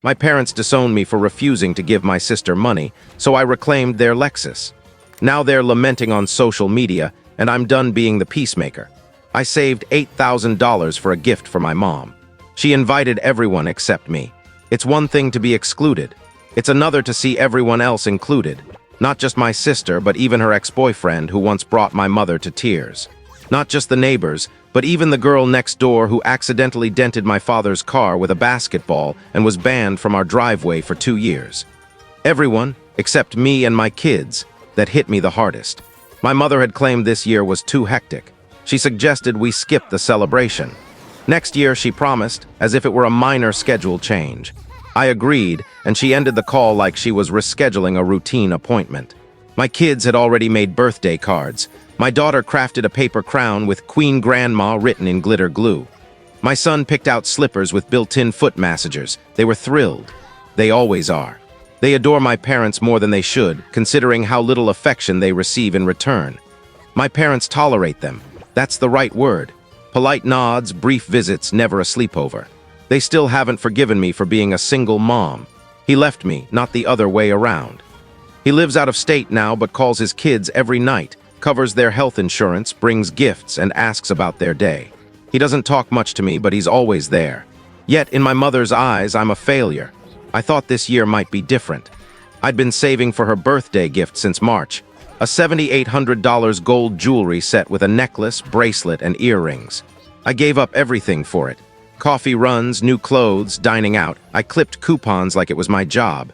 My parents disowned me for refusing to give my sister money, so I reclaimed their Lexus. Now they're lamenting on social media, and I'm done being the peacemaker. I saved $8,000 for a gift for my mom. She invited everyone except me. It's one thing to be excluded. It's another to see everyone else included. Not just my sister, but even her ex-boyfriend who once brought my mother to tears. Not just the neighbors, but even the girl next door who accidentally dented my father's car with a basketball and was banned from our driveway for 2 years. Everyone, except me and my kids, that hit me the hardest. My mother had claimed this year was too hectic. She suggested we skip the celebration. Next year, she promised, as if it were a minor schedule change. I agreed, and she ended the call like she was rescheduling a routine appointment. My kids had already made birthday cards. My daughter crafted a paper crown with Queen Grandma written in glitter glue. My son picked out slippers with built-in foot massagers. They were thrilled. They always are. They adore my parents more than they should, considering how little affection they receive in return. My parents tolerate them. That's the right word. Polite nods, brief visits, never a sleepover. They still haven't forgiven me for being a single mom. He left me, not the other way around. He lives out of state now but calls his kids every night, covers their health insurance, brings gifts, and asks about their day. He doesn't talk much to me, but he's always there. Yet, in my mother's eyes, I'm a failure. I thought this year might be different. I'd been saving for her birthday gift since March. A $7,800 gold jewelry set with a necklace, bracelet, and earrings. I gave up everything for it. Coffee runs, new clothes, dining out. I clipped coupons like it was my job.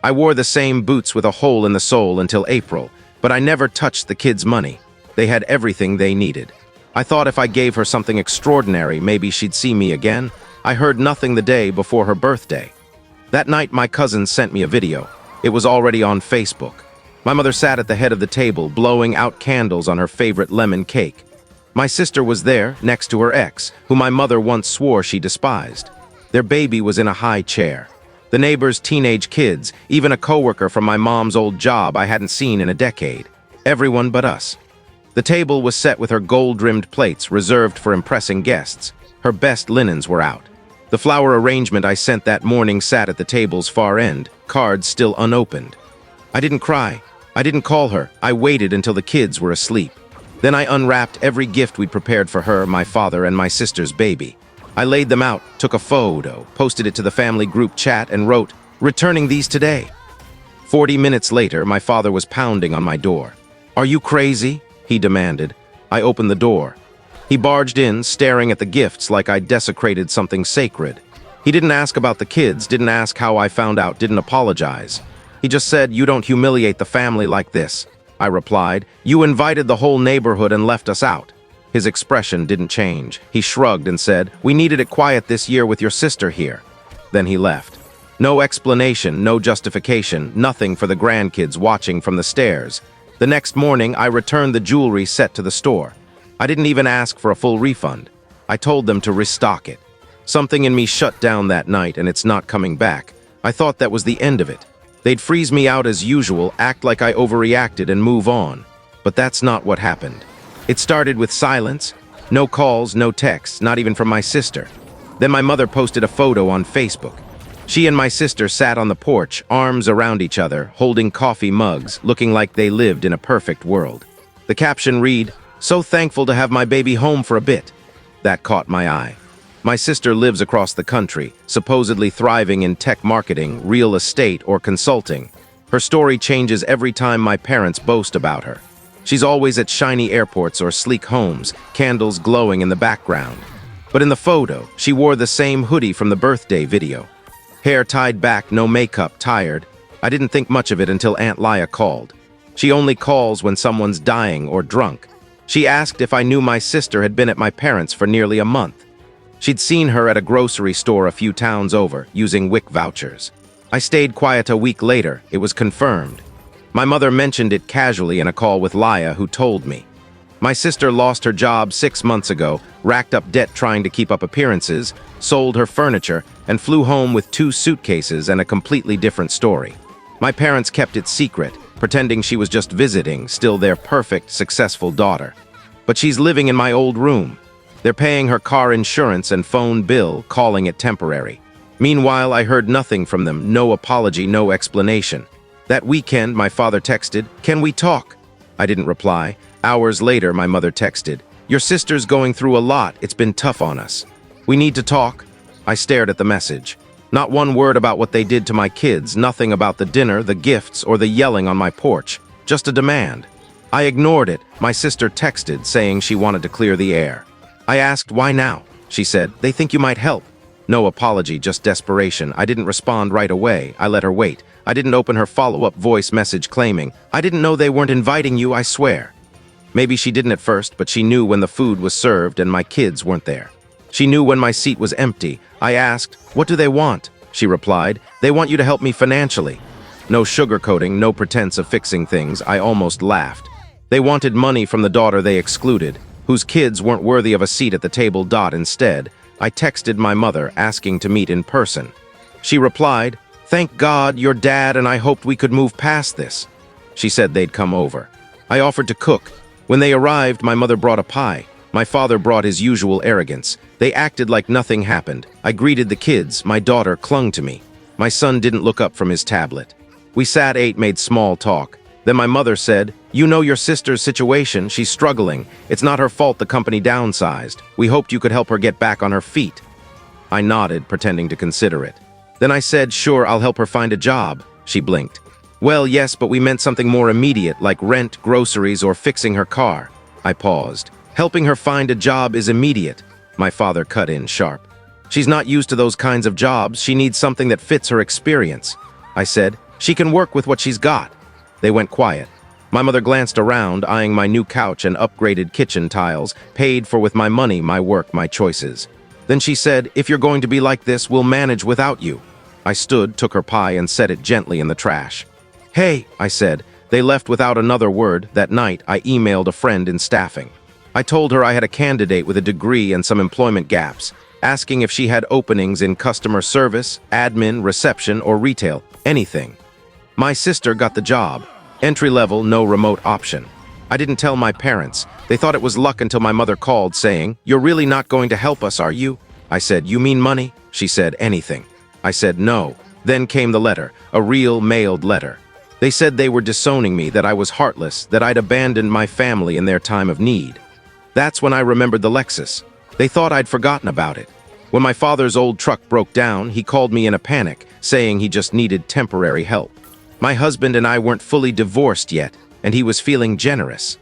I wore the same boots with a hole in the sole until April, but I never touched the kids' money. They had everything they needed. I thought if I gave her something extraordinary, maybe she'd see me again. I heard nothing the day before her birthday. That night, my cousin sent me a video. It was already on Facebook. My mother sat at the head of the table, blowing out candles on her favorite lemon cake. My sister was there, next to her ex, who my mother once swore she despised. Their baby was in a high chair. The neighbors' teenage kids, even a coworker from my mom's old job I hadn't seen in a decade. Everyone but us. The table was set with her gold-rimmed plates, reserved for impressing guests. Her best linens were out. The flower arrangement I sent that morning sat at the table's far end, cards still unopened. I didn't cry. I didn't call her. I waited until the kids were asleep. Then I unwrapped every gift we'd prepared for her, my father, and my sister's baby. I laid them out, took a photo, posted it to the family group chat, and wrote, "Returning these today." 40 minutes later, my father was pounding on my door. "Are you crazy?" he demanded. I opened the door. He barged in, staring at the gifts like I'd desecrated something sacred. He didn't ask about the kids, didn't ask how I found out, didn't apologize. He just said, "You don't humiliate the family like this." I replied, "You invited the whole neighborhood and left us out." His expression didn't change. He shrugged and said, "We needed it quiet this year with your sister here." Then he left. No explanation, no justification, nothing for the grandkids watching from the stairs. The next morning, I returned the jewelry set to the store. I didn't even ask for a full refund. I told them to restock it. Something in me shut down that night, and it's not coming back. I thought that was the end of it. They'd freeze me out as usual, act like I overreacted, and move on. But that's not what happened. It started with silence. No calls, no texts, not even from my sister. Then my mother posted a photo on Facebook. She and my sister sat on the porch, arms around each other, holding coffee mugs, looking like they lived in a perfect world. The caption read, "So thankful to have my baby home for a bit." That caught my eye. My sister lives across the country, supposedly thriving in tech marketing, real estate, or consulting. Her story changes every time my parents boast about her. She's always at shiny airports or sleek homes, candles glowing in the background. But in the photo, she wore the same hoodie from the birthday video. Hair tied back, no makeup, tired. I didn't think much of it until Aunt Leah called. She only calls when someone's dying or drunk. She asked if I knew my sister had been at my parents' for nearly a month. She'd seen her at a grocery store a few towns over, using WIC vouchers. I stayed quiet a week later. It was confirmed. My mother mentioned it casually in a call with Leah, who told me. My sister lost her job 6 months ago, racked up debt trying to keep up appearances, sold her furniture, and flew home with 2 suitcases and a completely different story. My parents kept it secret, pretending she was just visiting, still their perfect, successful daughter. But she's living in my old room. They're paying her car insurance and phone bill, calling it temporary. Meanwhile, I heard nothing from them, no apology, no explanation. That weekend, my father texted, "Can we talk?" I didn't reply. Hours later, my mother texted, "Your sister's going through a lot. It's been tough on us. We need to talk." I stared at the message. Not one word about what they did to my kids, nothing about the dinner, the gifts, or the yelling on my porch. Just a demand. I ignored it. My sister texted, saying she wanted to clear the air. I asked, "Why now?" She said, "They think you might help." No apology, just desperation. I didn't respond right away. I let her wait. I didn't open her follow-up voice message claiming, "I didn't know they weren't inviting you, I swear." Maybe she didn't at first, but she knew when the food was served and my kids weren't there. She knew when my seat was empty. I asked, "What do they want?" She replied, "They want you to help me financially." No sugarcoating, no pretense of fixing things. I almost laughed. They wanted money from the daughter they excluded, whose kids weren't worthy of a seat at the table. Instead, I texted my mother asking to meet in person. She replied, "Thank God, your dad and I hoped we could move past this." She said they'd come over. I offered to cook. When they arrived, my mother brought a pie. My father brought his usual arrogance. They acted like nothing happened. I greeted the kids. My daughter clung to me. My son didn't look up from his tablet. We sat, ate, made small talk. Then my mother said, "You know your sister's situation. She's struggling. It's not her fault the company downsized. We hoped you could help her get back on her feet." I nodded, pretending to consider it. Then I said, "Sure, I'll help her find a job." She blinked. "Well, yes, but we meant something more immediate, like rent, groceries, or fixing her car." I paused. "Helping her find a job is immediate." My father cut in sharp. "She's not used to those kinds of jobs. She needs something that fits her experience." I said, "She can work with what she's got." They went quiet. My mother glanced around, eyeing my new couch and upgraded kitchen tiles, paid for with my money, my work, my choices. Then she said, "If you're going to be like this, we'll manage without you." I stood, took her pie, and set it gently in the trash. "Hey," I said. They left without another word. That night, I emailed a friend in staffing. I told her I had a candidate with a degree and some employment gaps, asking if she had openings in customer service, admin, reception, or retail, anything. My sister got the job. Entry-level, no remote option. I didn't tell my parents. They thought it was luck until my mother called saying, "You're really not going to help us, are you?" I said, "You mean money?" She said, "Anything." I said, "No." Then came the letter, a real mailed letter. They said they were disowning me, that I was heartless, that I'd abandoned my family in their time of need. That's when I remembered the Lexus. They thought I'd forgotten about it. When my father's old truck broke down, he called me in a panic, saying he just needed temporary help. My husband and I weren't fully divorced yet, and he was feeling generous.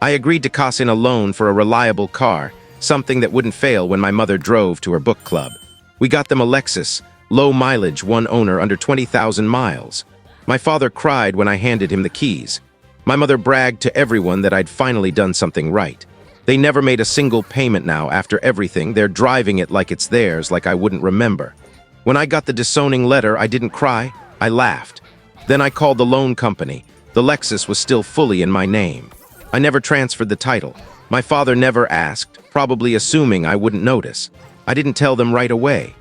I agreed to cash in a loan for a reliable car, something that wouldn't fail when my mother drove to her book club. We got them a Lexus, low mileage, one owner, under 20,000 miles. My father cried when I handed him the keys. My mother bragged to everyone that I'd finally done something right. They never made a single payment now. After everything, they're driving it like it's theirs, like I wouldn't remember. When I got the disowning letter, I didn't cry, I laughed. Then I called the loan company. The Lexus was still fully in my name. I never transferred the title. My father never asked, probably assuming I wouldn't notice. I didn't tell them right away.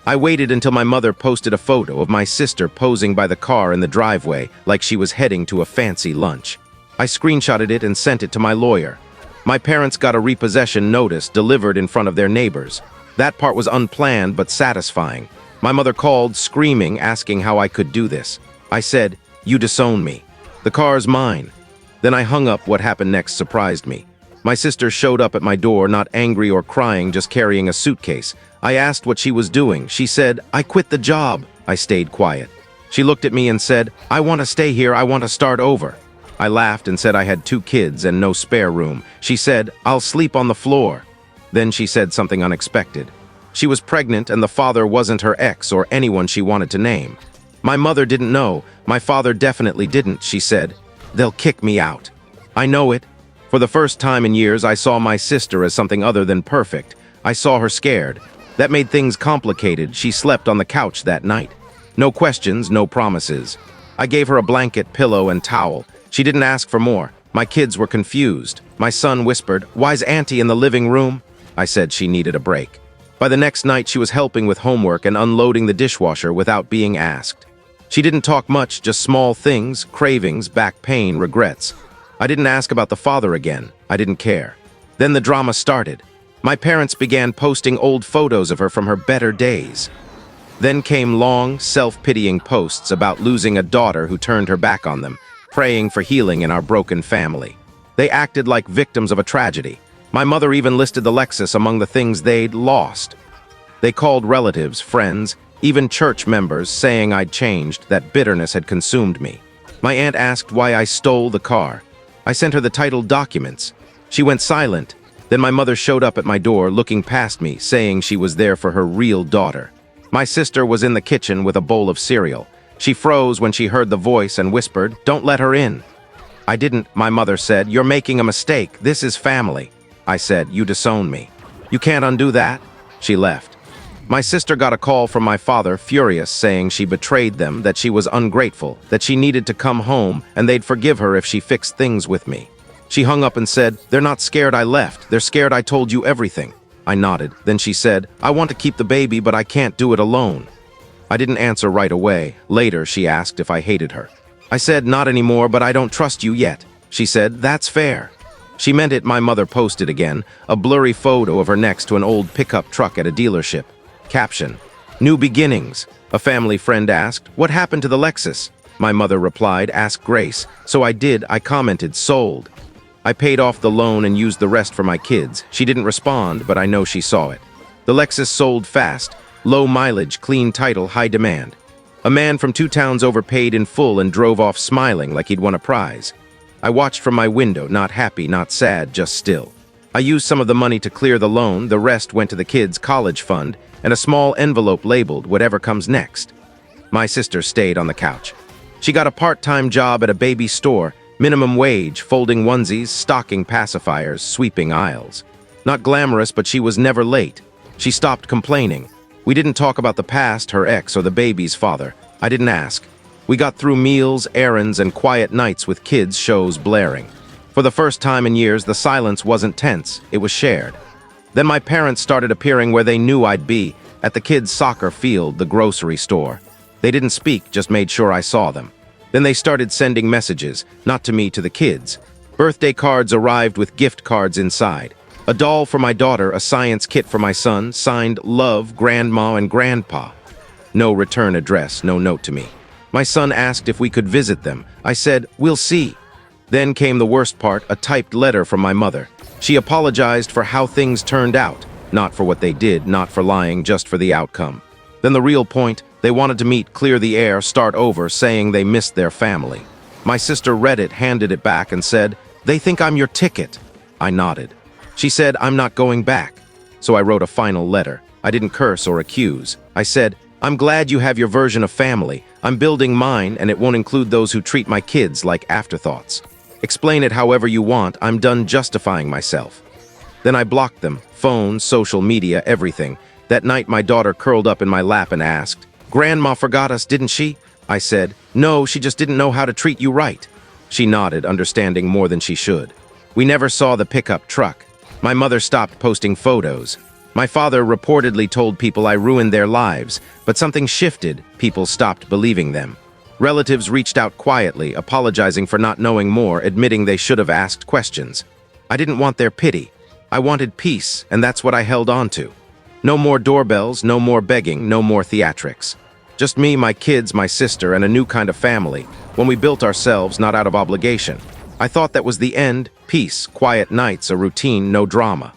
I waited until my mother posted a photo of my sister posing by the car in the driveway like she was heading to a fancy lunch. I screenshotted it and sent it to my lawyer. My parents got a repossession notice delivered in front of their neighbors. That part was unplanned but satisfying. My mother called, screaming, asking how I could do this. I said, "You disown me. The car's mine." Then I hung up. What happened next surprised me. My sister showed up at my door, not angry or crying, just carrying a suitcase. I asked what she was doing. She said, "I quit the job." I stayed quiet. She looked at me and said, "I want to stay here. I want to start over." I laughed and said I had 2 kids and no spare room. She said, "I'll sleep on the floor." Then she said something unexpected. She was pregnant and the father wasn't her ex or anyone she wanted to name. My mother didn't know. My father definitely didn't. She said, "They'll kick me out." I know it. For the first time in years, I saw my sister as something other than perfect. I saw her scared. That made things complicated. She slept on the couch that night. No questions, no promises. I gave her a blanket, pillow, and towel. She didn't ask for more. My kids were confused. My son whispered, "Why's Auntie in the living room?" I said she needed a break. By the next night, she was helping with homework and unloading the dishwasher without being asked. She didn't talk much, just small things, cravings, back pain, regrets. I didn't ask about the father again. I didn't care. Then the drama started. My parents began posting old photos of her from her better days. Then came long, self-pitying posts about losing a daughter who turned her back on them, praying for healing in our broken family. They acted like victims of a tragedy. My mother even listed the Lexus among the things they'd lost. They called relatives, friends, even church members, saying I'd changed, that bitterness had consumed me. My aunt asked why I stole the car. I sent her the title documents. She went silent. Then my mother showed up at my door, looking past me, saying she was there for her real daughter. My sister was in the kitchen with a bowl of cereal. She froze when she heard the voice and whispered, "Don't let her in." I didn't, my mother said. "You're making a mistake. This is family." I said, "You disown me." "You can't undo that." She left. My sister got a call from my father, furious, saying she betrayed them, that she was ungrateful, that she needed to come home, and they'd forgive her if she fixed things with me. She hung up and said, "They're not scared I left. They're scared I told you everything." I nodded. Then she said, "I want to keep the baby, but I can't do it alone." I didn't answer right away. Later, she asked if I hated her. I said, "Not anymore, but I don't trust you yet." She said, "That's fair." She meant it. My mother posted again, a blurry photo of her next to an old pickup truck at a dealership. Caption, "New beginnings." A family friend asked, "What happened to the Lexus?" My mother replied, "Ask Grace." So I did. I commented, "Sold." I paid off the loan and used the rest for my kids. She didn't respond, but I know she saw it. The Lexus sold fast. Low mileage, clean title, high demand. A man from 2 towns overpaid in full and drove off smiling like he'd won a prize. I watched from my window, not happy, not sad, just still. I used some of the money to clear the loan. The rest went to the kids' college fund and a small envelope labeled "Whatever comes next." My sister stayed on the couch. She got a part-time job at a baby store, minimum wage, folding onesies, stocking pacifiers, sweeping aisles. Not glamorous, but she was never late. She stopped complaining. We didn't talk about the past, her ex, or the baby's father. I didn't ask. We got through meals, errands, and quiet nights with kids' shows blaring. For the first time in years, the silence wasn't tense, it was shared. Then my parents started appearing where they knew I'd be, at the kids' soccer field, the grocery store. They didn't speak, just made sure I saw them. Then they started sending messages, not to me, to the kids. Birthday cards arrived with gift cards inside. A doll for my daughter, a science kit for my son, signed "Love, Grandma and Grandpa." No return address, no note to me. My son asked if we could visit them. I said, "We'll see." Then came the worst part, a typed letter from my mother. She apologized for how things turned out, not for what they did, not for lying, just for the outcome. Then the real point, they wanted to meet, clear the air, start over, saying they missed their family. My sister read it, handed it back, and said, "They think I'm your ticket." I nodded. She said, "I'm not going back." So I wrote a final letter. I didn't curse or accuse. I said, "I'm glad you have your version of family. I'm building mine, and it won't include those who treat my kids like afterthoughts. Explain it however you want. I'm done justifying myself." Then I blocked them, phone, social media, everything. That night my daughter curled up in my lap and asked, "Grandma forgot us, didn't she?" I said, "No, she just didn't know how to treat you right." She nodded, understanding more than she should. We never saw the pickup truck. My mother stopped posting photos. My father reportedly told people I ruined their lives, but something shifted. People stopped believing them. Relatives reached out quietly, apologizing for not knowing more, admitting they should have asked questions. I didn't want their pity. I wanted peace, and that's what I held on to. No more doorbells, no more begging, no more theatrics. Just me, my kids, my sister, and a new kind of family, when we built ourselves, not out of obligation. I thought that was the end, peace, quiet nights, a routine, no drama.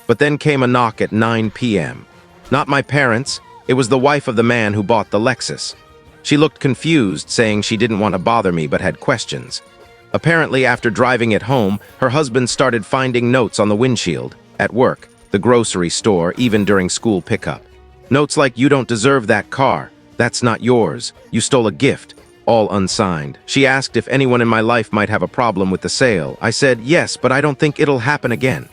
But then came a knock at 9 p.m. Not my parents, it was the wife of the man who bought the Lexus. She looked confused, saying she didn't want to bother me but had questions. Apparently, after driving it home, her husband started finding notes on the windshield, at work, the grocery store, even during school pickup. Notes like, "You don't deserve that car. That's not yours. You stole a gift." All unsigned. She asked if anyone in my life might have a problem with the sale. I said, "Yes, but I don't think it'll happen again."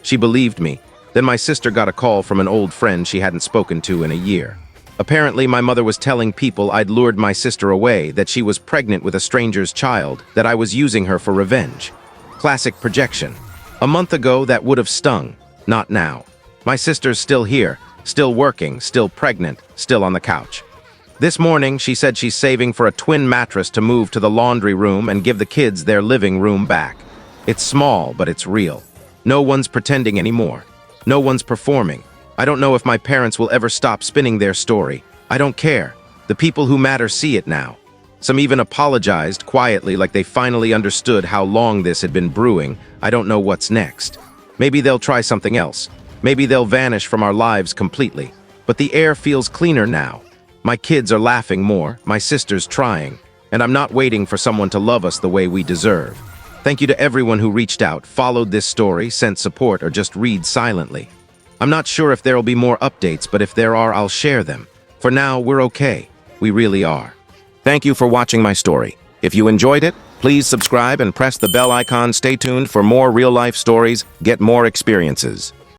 She believed me. Then my sister got a call from an old friend she hadn't spoken to in a year. Apparently, my mother was telling people I'd lured my sister away, that she was pregnant with a stranger's child, that I was using her for revenge. Classic projection. A month ago, that would have stung. Not now. My sister's still here, still working, still pregnant, still on the couch. This morning, she said she's saving for a twin mattress to move to the laundry room and give the kids their living room back. It's small, but it's real. No one's pretending anymore. No one's performing. I don't know if my parents will ever stop spinning their story. I don't care. The people who matter see it now. Some even apologized quietly like they finally understood how long this had been brewing. I don't know what's next. Maybe they'll try something else. Maybe they'll vanish from our lives completely. But the air feels cleaner now. My kids are laughing more, my sister's trying, and I'm not waiting for someone to love us the way we deserve. Thank you to everyone who reached out, followed this story, sent support, or just read silently. I'm not sure if there'll be more updates, but if there are, I'll share them. For now, we're okay. We really are. Thank you for watching my story. If you enjoyed it, please subscribe and press the bell icon. Stay tuned for more real-life stories, get more experiences.